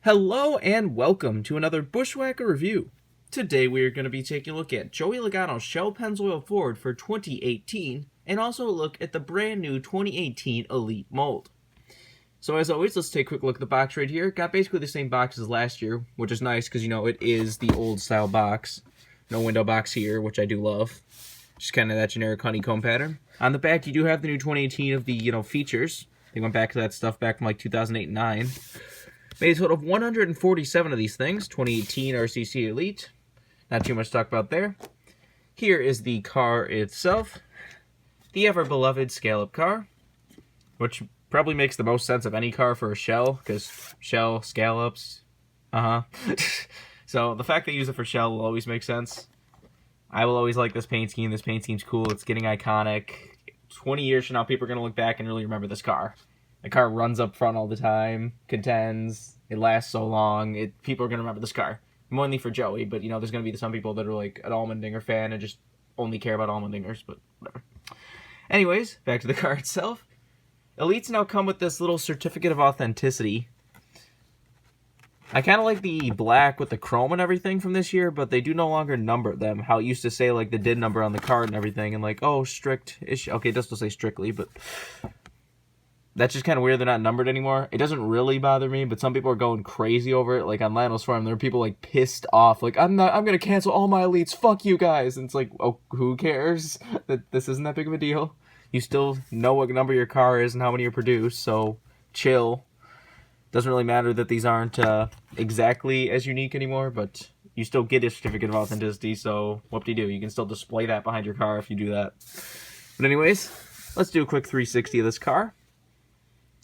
Hello and welcome to another Bushwhacker review. Today we are going to be taking a look at Joey Logano's Shell-Pennzoil Ford for 2018 and also a look at the brand new 2018 Elite mold. So as always, let's take a quick look at the box right here. Got basically the same box as last year, which is nice because, you know, it is the old style box. No window box here, which I do love. Just kind of that generic honeycomb pattern. On the back, you do have the new 2018 of the, features. They went back to that stuff back from like 2008 and 9. Made a total of 147 of these things, 2018 RCC Elite. Not too much to talk about there. Here is the car itself. The ever-beloved scallop car, which probably makes the most sense of any car for a Shell, because Shell, scallops, So the fact they use it for Shell will always make sense. I will always like this paint scheme. This paint scheme's cool. It's getting iconic. 20 years from now, people are going to look back and really remember this car. The car runs up front all the time, contends, it lasts so long, people are going to remember this car. Mainly for Joey, but, there's going to be some people that are, like, an Allmendinger fan and just only care about Allmendingers, but whatever. Anyways, back to the car itself. Elites now come with this little certificate of authenticity. I kind of like the black with the chrome and everything from this year, but they do no longer number them. How it used to say, like, the DIN number on the card and everything, and, like, oh, strict issue. Okay, it does still say strictly, but that's just kind of weird they're not numbered anymore. It doesn't really bother me, but some people are going crazy over it. Like on Lionel's forum, there are people like pissed off. Like, I'm gonna cancel all my elites. Fuck you guys. And it's like, oh, who cares? That this isn't that big of a deal. You still know what number your car is and how many you produce, so chill. Doesn't really matter that these aren't exactly as unique anymore, but you still get a certificate of authenticity, so whoop-de-doo. You can still display that behind your car if you do that. But anyways, let's do a quick 360 of this car.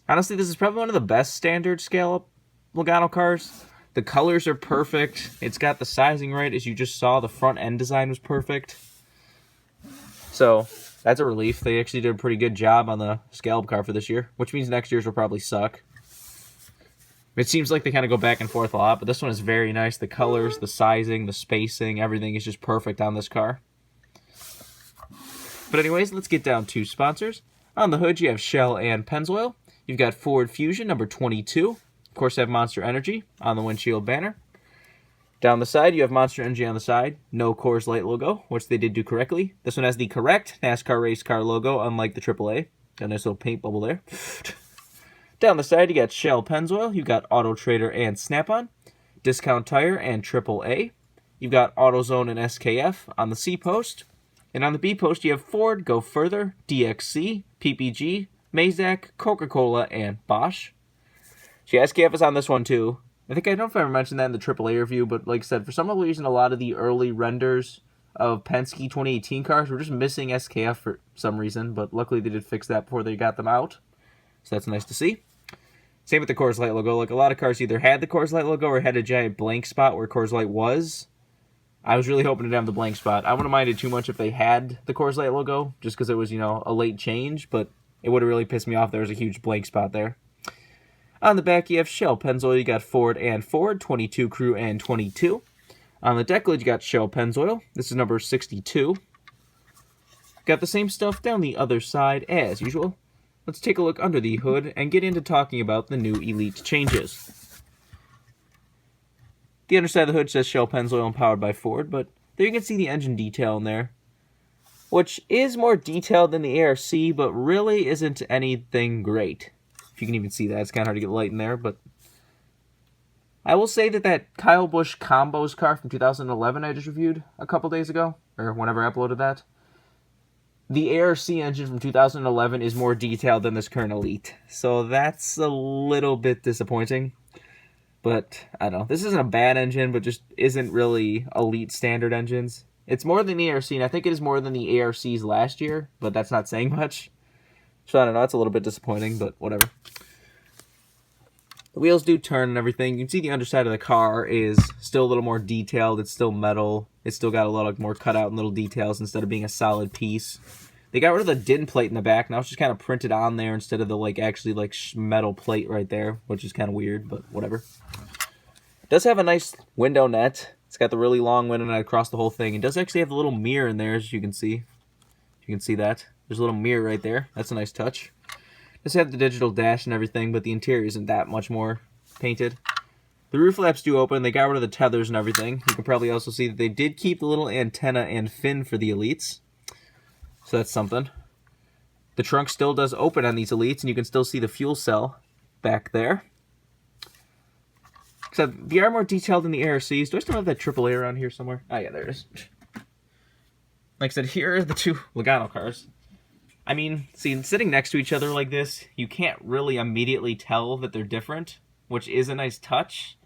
Honestly, this is probably one of the best standard scallop Logano cars. The colors are perfect. It's got the sizing right. As you just saw, the front end design was perfect. So, that's a relief. They actually did a pretty good job on the scallop car for this year, which means next year's will probably suck. It seems like they kind of go back and forth a lot, but this one is very nice. The colors, the sizing, the spacing, everything is just perfect on this car. But anyways, let's get down to sponsors. On the hood, you have Shell and Pennzoil. You've got Ford Fusion, number 22. Of course, you have Monster Energy on the windshield banner. Down the side, you have Monster Energy on the side. No Coors Light logo, which they did do correctly. This one has the correct NASCAR race car logo, unlike the AAA. Got a nice little paint bubble there. Down the side, you got Shell-Pennzoil. You've got Auto Trader and Snap-on. Discount Tire and AAA. You've got AutoZone and SKF on the C post. And on the B post, you have Ford, Go Further, DXC, PPG, Mazak, Coca-Cola, and Bosch. So SKF is on this one too. I don't know if I ever mentioned that in the AAA review, but like I said, for some reason, a lot of the early renders of Penske 2018 cars were just missing SKF for some reason, but luckily they did fix that before they got them out. So that's nice to see. Same with the Coors Light logo. Like a lot of cars either had the Coors Light logo or had a giant blank spot where Coors Light was. I was really hoping to have the blank spot. I wouldn't have minded too much if they had the Coors Light logo, just because it was, a late change, but it would have really pissed me off. There was a huge blank spot there. On the back, you have Shell-Pennzoil. You got Ford and Ford, 22 Crew and 22. On the deck lid, you got Shell-Pennzoil. This is number 62. Got the same stuff down the other side as usual. Let's take a look under the hood and get into talking about the new Elite changes. The underside of the hood says Shell-Pennzoil and powered by Ford, but there you can see the engine detail in there, which is more detailed than the ARC, but really isn't anything great. If you can even see that, it's kind of hard to get light in there, but I will say that Kyle Busch Combos car from 2011 I just reviewed a couple days ago, or whenever I uploaded that, the ARC engine from 2011 is more detailed than this current Elite, so that's a little bit disappointing. But, I don't know, this isn't a bad engine, but just isn't really Elite standard engines. It's more than the ARC, and I think it is more than the ARCs last year, but that's not saying much. So I don't know, it's a little bit disappointing, but whatever. The wheels do turn and everything. You can see the underside of the car is still a little more detailed. It's still metal. It's still got a lot more cutout and little details instead of being a solid piece. They got rid of the DIN plate in the back. Now it's just kind of printed on there instead of the actually metal plate right there, which is kind of weird, but whatever. It does have a nice window net. It's got the really long window net across the whole thing. It does actually have a little mirror in there, as you can see. You can see that. There's a little mirror right there. That's a nice touch. Does have the digital dash and everything, but the interior isn't that much more painted. The roof flaps do open. They got rid of the tethers and everything. You can probably also see that they did keep the little antenna and fin for the Elites. So that's something. The trunk still does open on these Elites, and you can still see the fuel cell back there. Except they are more detailed than the ARCs. Do I still have that AAA around here somewhere? Oh, yeah, there it is. Like I said, here are the two Logano cars. I mean, see, sitting next to each other like this, you can't really immediately tell that they're different, which is a nice touch.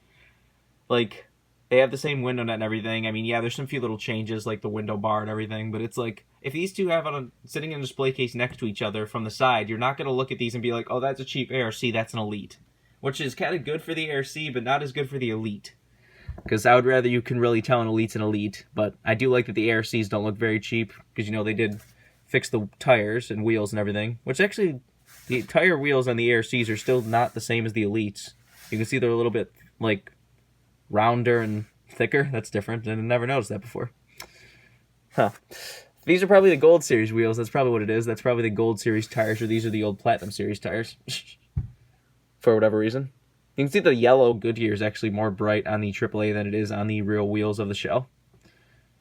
Like, they have the same window net and everything. I mean, yeah, there's some few little changes, like the window bar and everything, but it's like, if these two have sitting in a display case next to each other from the side, you're not going to look at these and be like, oh, that's a cheap ARC, that's an Elite. Which is kind of good for the ARC, but not as good for the Elite. Because I would rather you can really tell an Elite's an Elite, but I do like that the ARCs don't look very cheap, because, you know, they did fix the tires and wheels and everything, which actually, the tire wheels on the ARCs are still not the same as the Elites. You can see they're a little bit, like, rounder and thicker. That's different, and I never noticed that before. Huh. These are probably the Gold Series wheels. That's probably what it is. That's probably the Gold Series tires, or these are the old Platinum Series tires. For whatever reason. You can see the yellow Goodyear is actually more bright on the AAA than it is on the real wheels of the Shell. I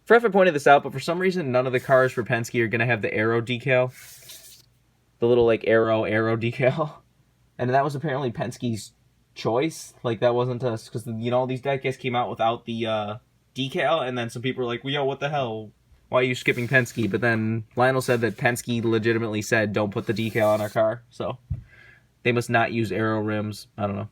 forgot if I pointed this out, but for some reason, none of the cars for Penske are going to have the arrow decal. The little, like, arrow decal. And that was apparently Penske's choice. Like, that wasn't us. Because, you know, these diecast came out without the decal, and then some people were like, well, yo, what the hell? Why are you skipping Penske? But then Lionel said that Penske legitimately said, don't put the decal on our car. So, they must not use arrow rims. I don't know.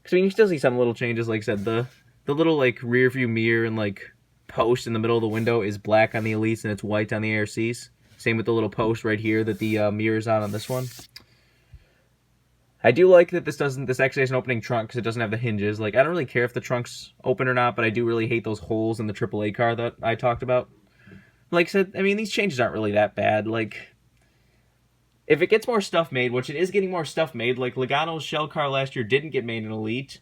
Because, I mean, you still see some little changes. Like I said, the little, like, rear view mirror and, like, post in the middle of the window is black on the Elites and it's white on the ARCs. Same with the little post right here that the mirror's on this one. I do like that this actually has an opening trunk because it doesn't have the hinges. Like, I don't really care if the trunk's open or not, but I do really hate those holes in the AAA car that I talked about. Like I said, I mean, these changes aren't really that bad. Like, if it gets more stuff made, which it is getting more stuff made, like Logano's Shell car last year didn't get made in Elite.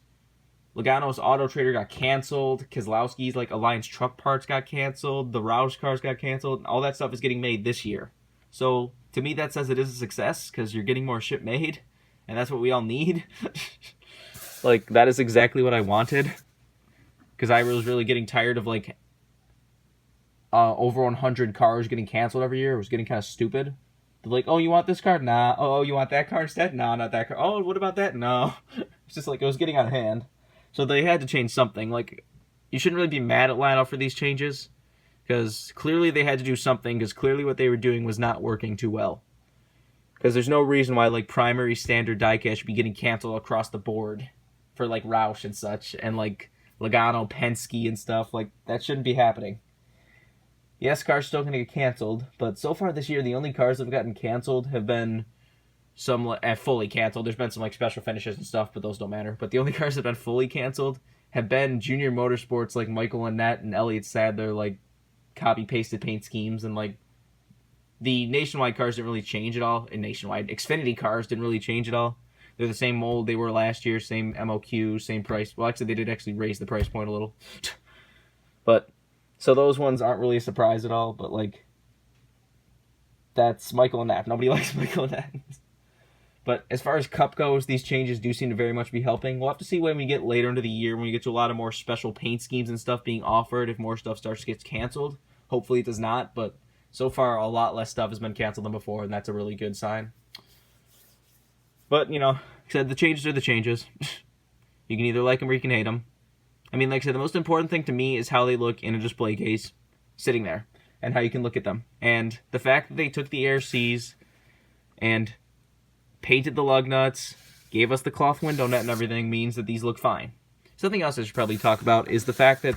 Logano's Auto Trader got canceled. Keselowski's, like, Alliance Truck Parts got canceled. The Roush cars got canceled. All that stuff is getting made this year. So, to me, that says it is a success, because you're getting more shit made, and that's what we all need. Like, that is exactly what I wanted. Because I was really getting tired of, like, over 100 cars getting canceled every year. It was getting kind of stupid. They're like, oh, you want this car? Nah. Oh, you want that car instead? Nah, not that car. Oh, what about that? No. It's just like, it was getting out of hand. So they had to change something. Like, you shouldn't really be mad at Lionel for these changes, because clearly they had to do something, because clearly what they were doing was not working too well. Because there's no reason why, like, primary standard diecast should be getting canceled across the board for, like, Roush and such, and, like, Logano, Penske and stuff. Like, that shouldn't be happening. Yes, cars still going to get canceled, but so far this year, the only cars that have gotten canceled have been some fully canceled. There's been some, like, special finishes and stuff, but those don't matter. But the only cars that have been fully canceled have been Junior Motorsports, like Michael Annett and Elliott Sadler, like, copy-pasted paint schemes, and, like, the Nationwide cars didn't really change at all. In Nationwide, Xfinity cars didn't really change at all. They're the same mold they were last year, same MOQ, same price. Well, actually, they did actually raise the price point a little. But, so those ones aren't really a surprise at all, but, like, that's Michael Annett. Nobody likes Michael Annett. But as far as Cup goes, these changes do seem to very much be helping. We'll have to see when we get later into the year, when we get to a lot of more special paint schemes and stuff being offered, if more stuff starts to get canceled. Hopefully it does not, but so far a lot less stuff has been canceled than before, and that's a really good sign. But, you know, like I said, the changes are the changes. You can either like them or you can hate them. I mean, like I said, the most important thing to me is how they look in a display case, sitting there, and how you can look at them. And the fact that they took the ARCs and painted the lug nuts, gave us the cloth window net and everything, means that these look fine. Something else I should probably talk about is the fact that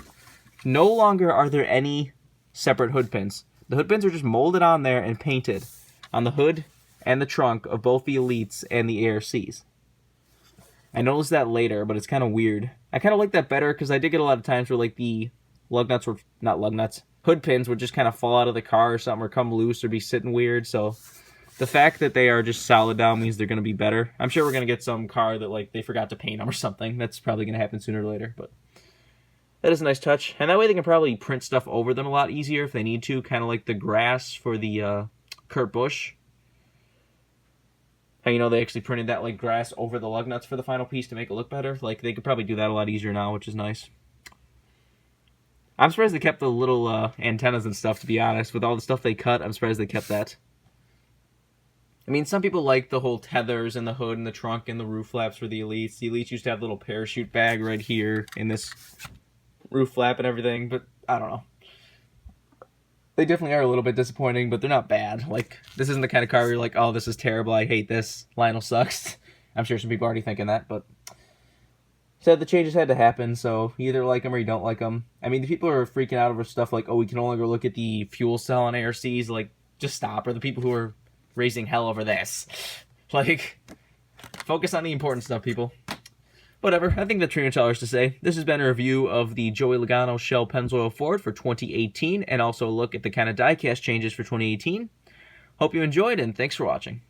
no longer are there any separate hood pins. The hood pins are just molded on there and painted on the hood and the trunk of both the Elites and the ARCs. I noticed that later, but it's kind of weird. I kind of like that better, because I did get a lot of times where, like, the lug nuts were, not lug nuts, hood pins would just kind of fall out of the car or something, or come loose or be sitting weird, so the fact that they are just solid down means they're going to be better. I'm sure we're going to get some car that, like, they forgot to paint them or something. That's probably going to happen sooner or later, but that is a nice touch. And that way they can probably print stuff over them a lot easier if they need to, kind of like the grass for the Kurt Busch. How, you know, they actually printed that like grass over the lug nuts for the final piece to make it look better. Like, they could probably do that a lot easier now, which is nice. I'm surprised they kept the little antennas and stuff, to be honest. With all the stuff they cut, I'm surprised they kept that. I mean, some people like the whole tethers and the hood and the trunk and the roof flaps for the Elites. The Elites used to have a little parachute bag right here in this roof flap and everything, but I don't know. They definitely are a little bit disappointing, but they're not bad. Like, this isn't the kind of car where you're like, oh, this is terrible, I hate this, Lionel sucks. I'm sure some people are already thinking that, but said the changes had to happen, so you either like them or you don't like them. I mean, the people who are freaking out over stuff like, oh, we can only go look at the fuel cell on ARCs, like, just stop. Or the people who are raising hell over this. Like, focus on the important stuff, people. Whatever, I think that's pretty much all there's to say. This has been a review of the Joey Logano Shell-Pennzoil Ford for 2018, and also a look at the kind of diecast changes for 2018. Hope you enjoyed, and thanks for watching.